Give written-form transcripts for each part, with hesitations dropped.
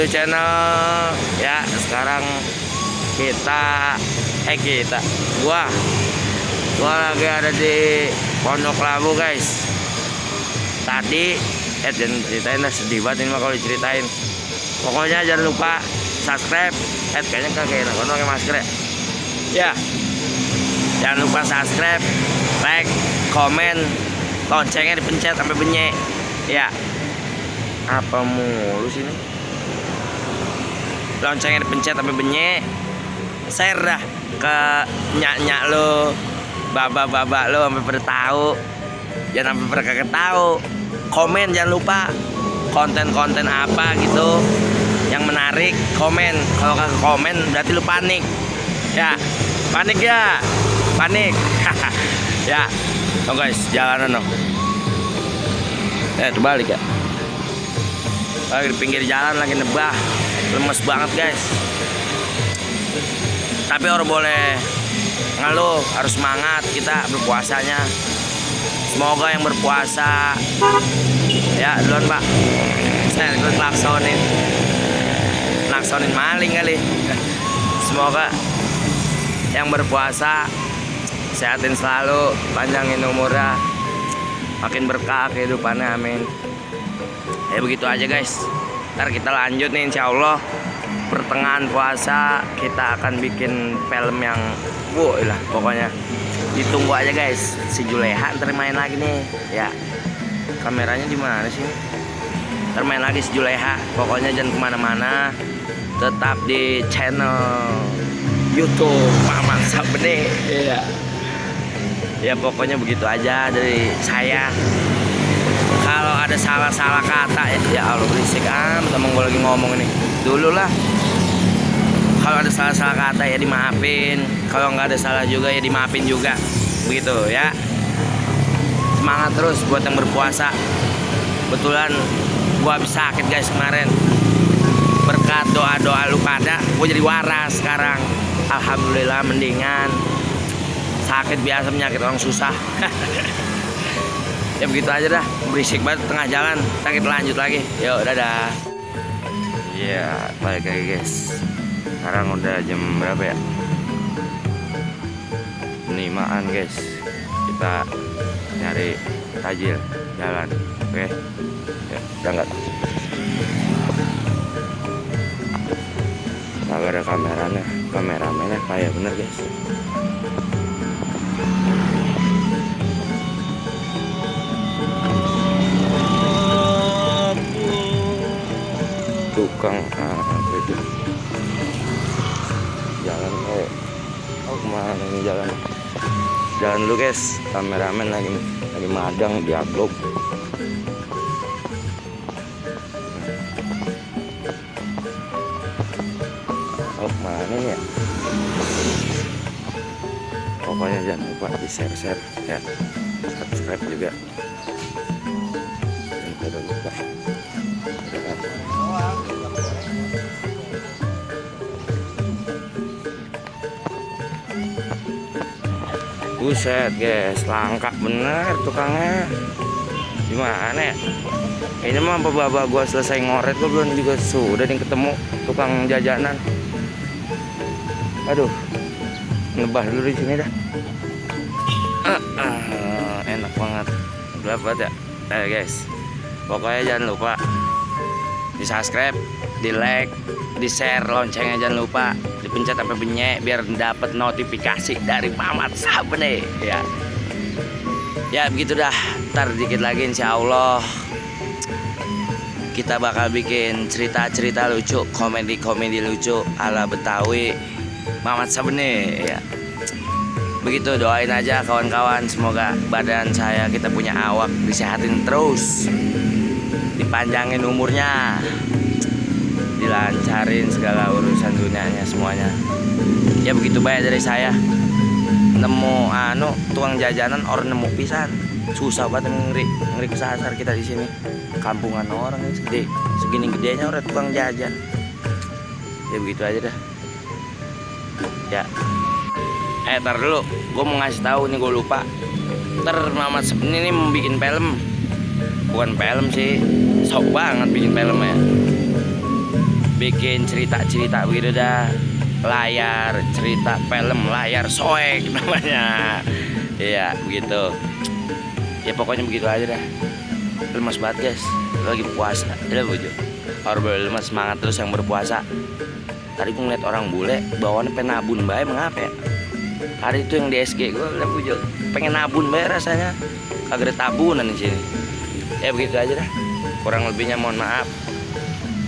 to channel. Ya, sekarang gua lagi ada di Pondok Labu, guys. Tadi jangan ceritain lah, sedih banget ini mah kalau diceritain. Pokoknya jangan lupa subscribe. Kayaknya kayak enak pakai masker ya. Ya, jangan lupa subscribe, like, komen, loncengnya dipencet sampai bunyi. Ya, apa mulu sini? Loncengnya dipencet sampai bunyi. Share dah ke nyak-nyak lo, baba-baba lo sampai pada tahu. Jangan sampai pada kagak tahu. Komen jangan lupa. Konten-konten apa gitu yang menarik, komen. Kalau kagak komen berarti lu panik. Ya, panik ya. Panik. Ya. Oh guys, jalanan no. Terbalik ya. Lagi di pinggir jalan lagi nebah. Lemes banget, guys. Tapi orang boleh ngeluh, harus semangat kita berpuasanya. Semoga yang berpuasa ya duluan Pak. Saya klaksonin maling kali. Semoga yang berpuasa sehatin selalu, panjangin umurnya, makin berkah kehidupannya, amin. Ya begitu aja guys. Ntar kita lanjut nih insya Allah. Pertengahan puasa kita akan bikin film yang lah pokoknya ditunggu aja guys. Si Juleha ntar main lagi nih ya. Kameranya di mana sih? Ntar main lagi si Juleha. Pokoknya jangan kemana-mana, tetap di channel YouTube Mamat Sabene. Iya. Ya pokoknya begitu aja dari saya. Kalau ada salah-salah kata ya Allah berisik temen gue lagi ngomong ini dulu lah. Kalau ada salah-salah kata ya dimaafin. Kalau nggak ada salah juga ya dimaafin juga. Begitu ya. Semangat terus buat yang berpuasa. Kebetulan gua habis sakit guys kemarin. Berkat doa-doa lu pada, gua jadi waras sekarang. Alhamdulillah mendingan. Sakit biasa penyakit orang susah. Ya begitu aja dah. Berisik banget tengah jalan. Kita lanjut lagi. Yuk dadah. Iya, balik lagi guys. Sekarang udah jam berapa ya? 5-an guys. Kita nyari tajil jalan. Oke. Ya, jangan. Kagak ada kameramennya kayak bener guys. Tukang itu jalan kayak kemana ini jalan dulu guys. Kameramen lagi madang di upload. Kemana ya? Pokoknya jangan lupa di share ya, subscribe juga. Jangan lupa. Buset guys, langka bener tukangnya. Gimana ya? Ini mah baba gua selesai ngoret gua belum juga sudah nih ketemu tukang jajanan. Aduh, nebah dulu di sini dah. Enak banget, gelap banget ya. Guys, pokoknya jangan lupa di subscribe, di like, di share, loncengnya jangan lupa dipencet sampai bunyi biar dapat notifikasi dari Mamat Sabene ya. Ya begitu dah. Ntar dikit lagi insya Allah kita bakal bikin cerita-cerita lucu, komedi lucu ala Betawi Mamat Sabene ya. Begitu, doain aja kawan-kawan, semoga badan saya, kita punya awak disehatin terus, dipanjangin umurnya, dilancarin segala urusan dunianya semuanya. Ya begitu baik dari saya. Nemu tukang jajanan orang nemu pisan. Susah banget, ngeri kesasar kita di sini. Kampungan orang ini segini gedenya orang tukang jajan. Ya begitu aja dah. Ya. Ntar dulu, gue mau ngasih tahu nih, gue lupa. Ntar Mamat Sabene ini mau bikin film. Bukan film sih, sok banget bikin film ya. bikin cerita-cerita begitu dah, layar cerita film layar soek namanya. Iya begitu ya, pokoknya begitu aja dah. Lemas banget guys, lagi puasa ya bojo, harus lemas semangat terus yang berpuasa. Tadi gue ngeliat orang bule bawaannya pengen nabun bae, mengapa ya? Hari itu yang di SG gue udah bojo pengen nabun bae rasanya, kagak ada tabunan di sini. Ya begitu aja dah, kurang lebihnya mohon maaf.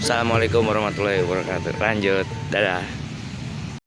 Assalamualaikum warahmatullahi wabarakatuh. Lanjut, dadah.